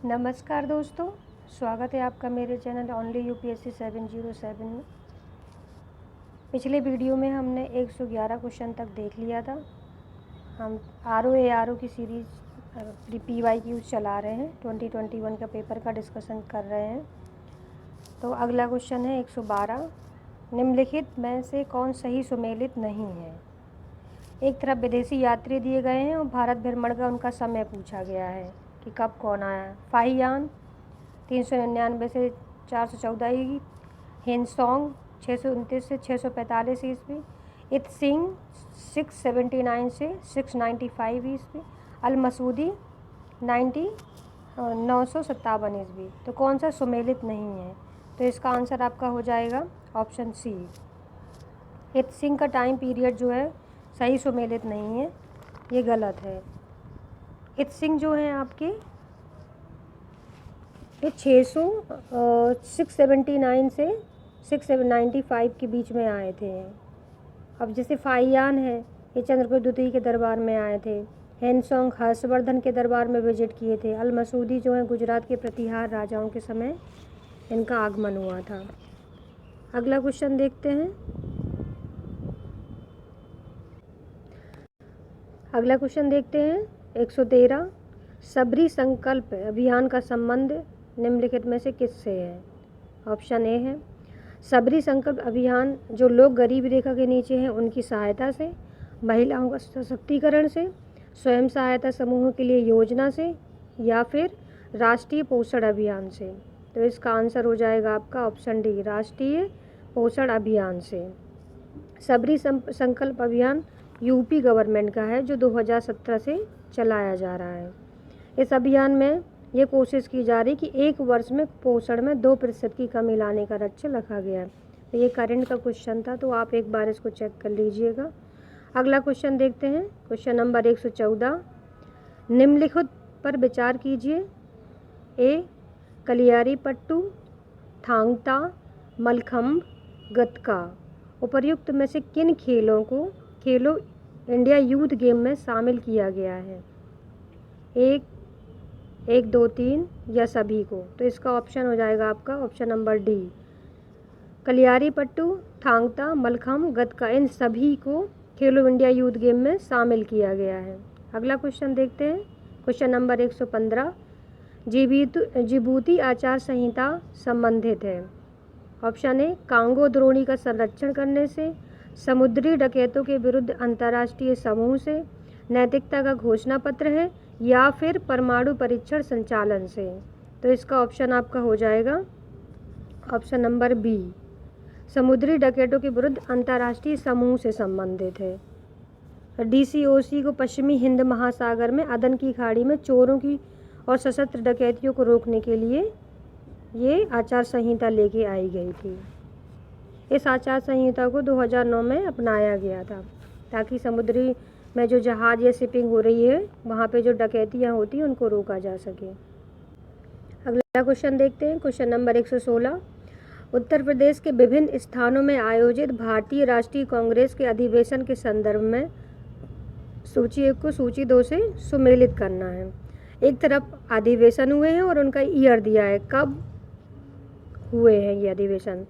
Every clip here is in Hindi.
नमस्कार दोस्तों, स्वागत है आपका मेरे चैनल ओनली यूपीएससी 707 में। पिछले वीडियो में हमने 111 क्वेश्चन तक देख लिया था। हम आर की सीरीज़ PYQ चला रहे हैं। 2021 का पेपर का डिस्कशन कर रहे हैं। तो अगला क्वेश्चन है 112। निम्नलिखित में से कौन सही सुमेलित नहीं है? एक तरफ विदेशी यात्री दिए गए हैं और भारत भ्रमण का उनका समय पूछा गया है कि कब कौन आया। फाहियान 399 से 414 हिंसोंग 629 से 645 ईस्वी, इत्सिंग 679 से 695 ईस्वी, अल मसूदी 957 ईस्वी। तो कौन सा सुमेलित नहीं है? तो इसका आंसर आपका हो जाएगा ऑप्शन सी। इत्सिंग का टाइम पीरियड जो है सही सुमेलित नहीं है, ये गलत है। इत्सिंग जो है आपके ये 679 से 695 के बीच में आए थे। अब जैसे फाहियान है, ये चंद्रगुप्त द्वितीय के दरबार में आए थे। हिंसोंग हर्षवर्धन के दरबार में विजिट किए थे। अल मसूदी जो है गुजरात के प्रतिहार राजाओं के समय इनका आगमन हुआ था। अगला क्वेश्चन देखते हैं। अगला क्वेश्चन देखते हैं 113। सबरी संकल्प अभियान का संबंध निम्नलिखित में से किससे है? ऑप्शन ए है सबरी संकल्प अभियान जो लोग गरीबी रेखा के नीचे हैं उनकी सहायता से, महिलाओं का सशक्तिकरण से, स्वयं सहायता समूहों के लिए योजना से, या फिर राष्ट्रीय पोषण अभियान से। तो इसका आंसर हो जाएगा आपका ऑप्शन डी, राष्ट्रीय पोषण अभियान से। सबरी संकल्प अभियान यूपी गवर्नमेंट का है जो 2017 से चलाया जा रहा है। इस अभियान में ये कोशिश की जा रही कि एक वर्ष में पोषण में 2% की कमी लाने का लक्ष्य रखा गया है। तो ये करंट का क्वेश्चन था, तो आप एक बार इसको चेक कर लीजिएगा। अगला क्वेश्चन देखते हैं, क्वेश्चन नंबर 114। निम्नलिखित पर विचार कीजिए। ए कलियारी पट्टू, थांग ता, मलखम्ब, गतका उपर्युक्त में से किन खेलों को खेलो इंडिया यूथ गेम में शामिल किया गया है? एक 2 3 या सभी को? तो इसका ऑप्शन हो जाएगा आपका option number D, Kalaripayattu, Thangta, Mallakhamb, Gatka, इन सभी को खेलो इंडिया यूथ गेम में शामिल किया गया है। अगला क्वेश्चन देखते हैं, क्वेश्चन नंबर 115। जिबूती आचार संहिता संबंधित है। ऑप्शन ए कांगो द्रोणी का संरक्षण करने से, समुद्री डकैतों के विरुद्ध अंतर्राष्ट्रीय समूह से, नैतिकता का घोषणा पत्र है, या फिर परमाणु परीक्षण संचालन से। तो इसका ऑप्शन आपका हो जाएगा ऑप्शन नंबर बी, समुद्री डकैतों के विरुद्ध अंतर्राष्ट्रीय समूह से संबंधित है। DCOC को पश्चिमी हिंद महासागर में अदन की खाड़ी में चोरों की और सशस्त्र डकैतियों को रोकने के लिए ये आचार संहिता लेके आई गई थी। इस आचार संहिता को 2009 में अपनाया गया था ताकि समुद्री में जो जहाज़ या शिपिंग हो रही है वहाँ पे जो डकैतियाँ होती हैं उनको रोका जा सके। अगला क्वेश्चन देखते हैं, क्वेश्चन नंबर 116। उत्तर प्रदेश के विभिन्न स्थानों में आयोजित भारतीय राष्ट्रीय कांग्रेस के अधिवेशन के संदर्भ में सूची 1 को सूची 2 से सुमेलित करना है। एक तरफ अधिवेशन हुए हैं और उनका ईयर दिया है, कब हुए हैं ये अधिवेशन।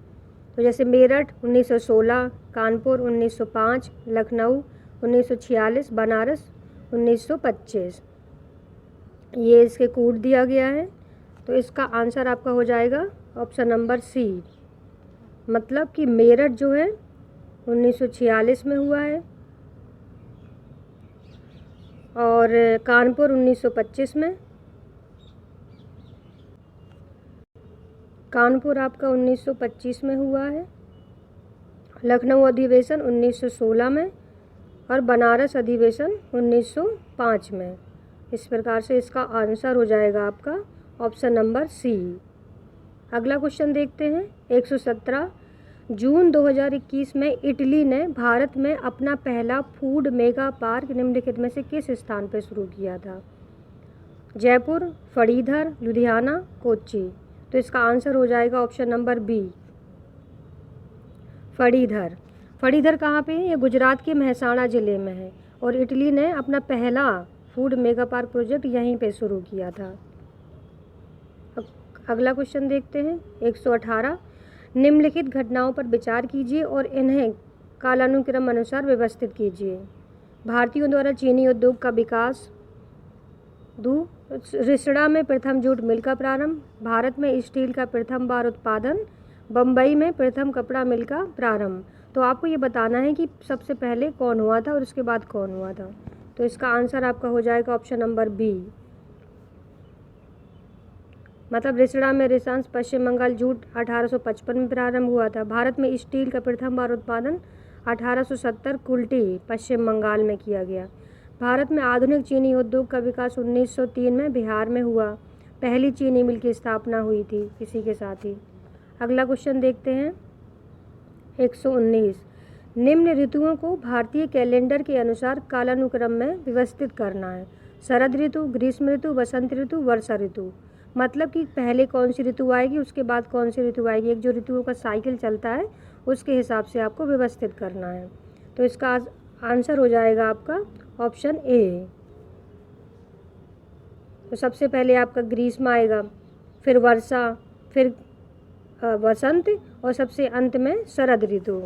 तो जैसे मेरठ 1916, कानपुर 1905, लखनऊ 1946, बनारस 1925, ये इसके कोड दिया गया है। तो इसका आंसर आपका हो जाएगा ऑप्शन नंबर सी, मतलब कि मेरठ जो है 1946 में हुआ है और कानपुर 1925 में, कानपुर आपका 1925 में हुआ है, लखनऊ अधिवेशन 1916 में और बनारस अधिवेशन 1905 में। इस प्रकार से इसका आंसर हो जाएगा आपका ऑप्शन नंबर सी। अगला क्वेश्चन देखते हैं 117। जून 2021 में इटली ने भारत में अपना पहला फूड मेगा पार्क निम्नलिखित में से किस स्थान पर शुरू किया था? जयपुर, फरीधर, लुधियाना, कोच्चि। तो इसका आंसर हो जाएगा ऑप्शन नंबर बी, फरीधर। फरीधर कहाँ पे है? ये गुजरात के मेहसाणा ज़िले में है और इटली ने अपना पहला फूड मेगा पार्क प्रोजेक्ट यहीं पे शुरू किया था। अगला क्वेश्चन देखते हैं 118। निम्नलिखित घटनाओं पर विचार कीजिए और इन्हें कालानुक्रम अनुसार व्यवस्थित कीजिए। भारतीयों द्वारा चीनी उद्योग का विकास। रिसड़ा में प्रथम जूट मिल का प्रारंभ। भारत में स्टील का प्रथम बार उत्पादन। बम्बई में प्रथम कपड़ा मिल का प्रारंभ। तो आपको ये बताना है कि सबसे पहले कौन हुआ था और उसके बाद कौन हुआ था। तो इसका आंसर आपका हो जाएगा ऑप्शन नंबर बी। मतलब रिसड़ा में रिसांस पश्चिम बंगाल जूट 1855 में प्रारंभ हुआ था। भारत में स्टील का प्रथम बार उत्पादन 1870 कुल्टी पश्चिम बंगाल में किया गया। भारत में आधुनिक चीनी उद्योग का विकास 1903 में बिहार में हुआ। पहली चीनी मिल की स्थापना हुई थी इसी के साथ ही। अगला क्वेश्चन देखते हैं 119। निम्न ऋतुओं को भारतीय कैलेंडर के अनुसार कालानुक्रम में व्यवस्थित करना है। शरद ऋतु, ग्रीष्म ऋतु, बसंत ऋतु, वर्षा ऋतु। मतलब कि पहले कौन सी ऋतु आएगी, उसके बाद कौन सी ऋतु आएगी। एक जो ऋतुओं का साइकिल चलता है उसके हिसाब से आपको व्यवस्थित करना है। तो इसका आंसर हो जाएगा आपका ऑप्शन ए। तो सबसे पहले आपका ग्रीष्म आएगा, फिर वर्षा, फिर वसंत और सबसे अंत में शरद ऋतु।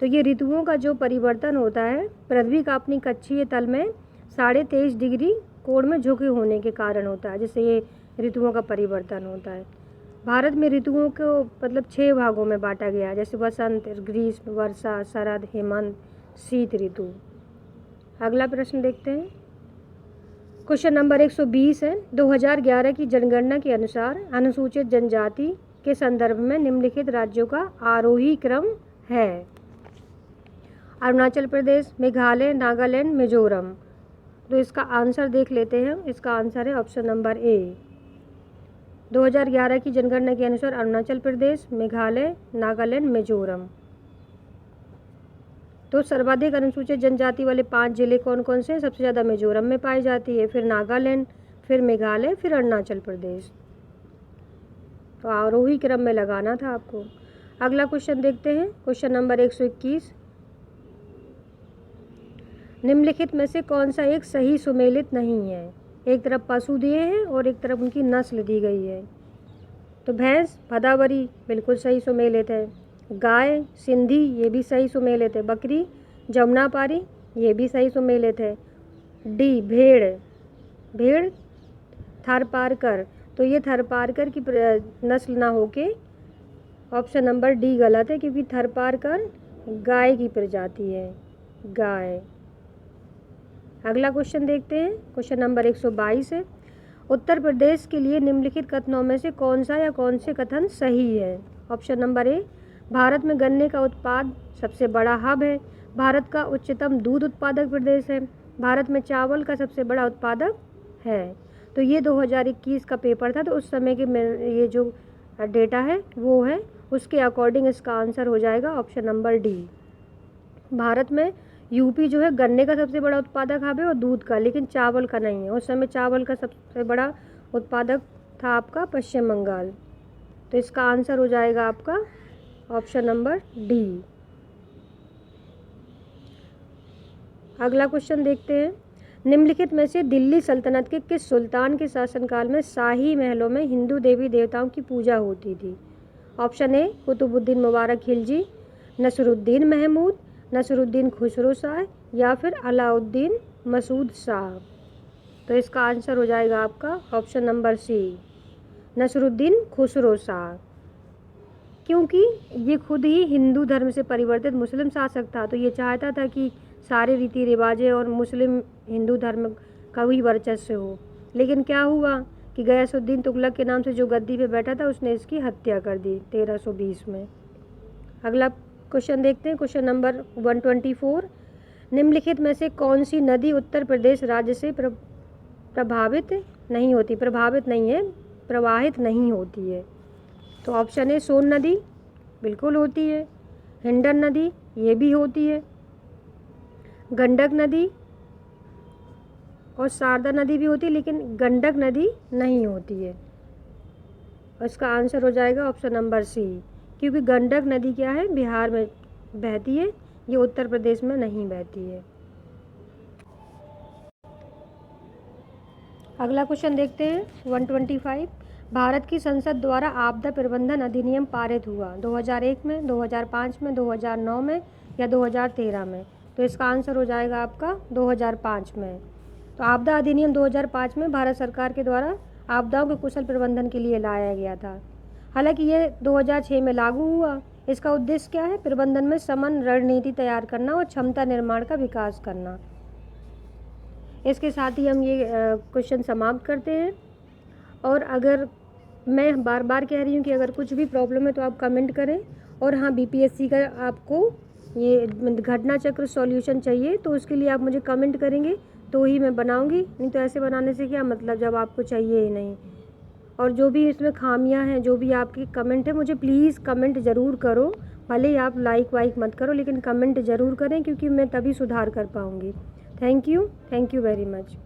तो ये ऋतुओं का जो परिवर्तन होता है पृथ्वी का अपनी कक्षीय तल में 23.5 डिग्री कोण में झुके होने के कारण होता है, जिससे ये ऋतुओं का परिवर्तन होता है। भारत में ऋतुओं को मतलब 6 भागों में बांटा गया है, जैसे वसंत, ग्रीष्म, वर्षा, शरद, हेमंत, शीत ऋतु। अगला प्रश्न देखते हैं। क्वेश्चन नंबर 120 है। 2011 की जनगणना के अनुसार अनुसूचित जनजाति के संदर्भ में निम्नलिखित राज्यों का आरोही क्रम है। अरुणाचल प्रदेश, मेघालय, नागालैंड, मिजोरम। तो इसका आंसर देख लेते हैं। इसका आंसर है ऑप्शन नंबर ए। 2011 की जनगणना के अनुसार अरुणाचल प्रदेश, मेघालय, नागालैंड, मिजोरम। तो सर्वाधिक अनुसूचित जनजाति वाले 5 जिले कौन कौन से हैं? सबसे ज़्यादा मिजोरम में पाई जाती है, फिर नागालैंड, फिर मेघालय, फिर अरुणाचल प्रदेश। तो आरोही क्रम में लगाना था आपको। अगला क्वेश्चन देखते हैं। Question number 121। निम्नलिखित में से कौन सा एक सही सुमेलित नहीं है? एक तरफ पशु दिए हैं और एक तरफ उनकी नस्ल दी गई है। तो भैंस, भदावरी बिल्कुल सही सुमेलित है। गाय, सिंधी, ये भी सही सुमेलित है। बकरी, जमुनापारी, ये भी सही सुमेलित है। डी, भेड़, भेड़ थारपारकर, तो ये थारपारकर की नस्ल ना होके ऑप्शन नंबर डी गलत है, क्योंकि थारपारकर गाय की प्रजाति है, गाय। अगला क्वेश्चन देखते हैं। क्वेश्चन नंबर 122 है। उत्तर प्रदेश के लिए निम्नलिखित कथनों में से कौन सा या कौन से कथन सही है? ऑप्शन नंबर ए, भारत में गन्ने का उत्पाद सबसे बड़ा हब है। भारत का उच्चतम दूध उत्पादक प्रदेश है। भारत में चावल का सबसे बड़ा उत्पादक है। तो ये 2021 का पेपर था, तो उस समय के ये जो डेटा है वो है, उसके अकॉर्डिंग इसका आंसर हो जाएगा ऑप्शन नंबर डी। भारत में यूपी जो है गन्ने का सबसे बड़ा उत्पादक हब है और दूध का, लेकिन चावल का नहीं है। उस समय चावल का सबसे बड़ा उत्पादक था आपका पश्चिम बंगाल। तो इसका आंसर हो जाएगा आपका ऑप्शन नंबर डी। अगला क्वेश्चन देखते हैं। निम्नलिखित में से दिल्ली सल्तनत के किस सुल्तान के शासनकाल में शाही महलों में हिंदू देवी देवताओं की पूजा होती थी? ऑप्शन ए, कुतुबुद्दीन मुबारक खिलजी, नसरुद्दीन महमूद, नसरुद्दीन खुसरो शाह, या फिर अलाउद्दीन मसूद शाह। तो इसका आंसर हो जाएगा आपका option number C, Nasiruddin Khusro Shah. क्योंकि ये खुद ही हिंदू धर्म से परिवर्तित मुस्लिम शासक था, तो ये चाहता था कि सारे रीति रिवाजें और मुस्लिम हिंदू धर्म का भी वर्चस्व हो। लेकिन क्या हुआ कि गयासुद्दीन तुगलक के नाम से जो गद्दी पे बैठा था उसने इसकी हत्या कर दी 1320 में। अगला क्वेश्चन देखते हैं। Question number 124। निम्नलिखित में से कौन सी नदी उत्तर प्रदेश राज्य से प्रभावित नहीं होती? प्रभावित नहीं है, प्रवाहित नहीं होती है। तो ऑप्शन ए, सोन नदी बिल्कुल होती है। हिंडन नदी ये भी होती है। गंडक नदी और शारदा नदी भी होती है, लेकिन गंडक नदी नहीं होती है। और इसका आंसर हो जाएगा ऑप्शन नंबर सी, क्योंकि गंडक नदी क्या है, बिहार में बहती है, ये उत्तर प्रदेश में नहीं बहती है। अगला क्वेश्चन देखते हैं 125। भारत की संसद द्वारा आपदा प्रबंधन अधिनियम पारित हुआ? 2001 में, 2005 में, 2009 में या 2013 में? तो इसका आंसर हो जाएगा आपका 2005 में। तो आपदा अधिनियम 2005 में भारत सरकार के द्वारा आपदाओं के कुशल प्रबंधन के लिए लाया गया था। हालांकि ये 2006 में लागू हुआ। इसका उद्देश्य क्या है? प्रबंधन में समन्वय रणनीति तैयार करना और क्षमता निर्माण का विकास करना। इसके साथ ही हम ये क्वेश्चन समाप्त करते हैं। और अगर मैं बार बार कह रही हूँ कि अगर कुछ भी प्रॉब्लम है तो आप कमेंट करें। और हाँ, बीपीएससी का आपको ये घटना चक्र सॉल्यूशन चाहिए तो उसके लिए आप मुझे कमेंट करेंगे तो ही मैं बनाऊँगी, नहीं तो ऐसे बनाने से क्या मतलब जब आपको चाहिए ही नहीं। और जो भी इसमें खामियां हैं, जो भी आपकी कमेंट है, मुझे प्लीज़ कमेंट ज़रूर करो। भले ही आप लाइक वाइक मत करो लेकिन कमेंट ज़रूर करें क्योंकि मैं तभी सुधार कर पाऊँगी। Thank you very much.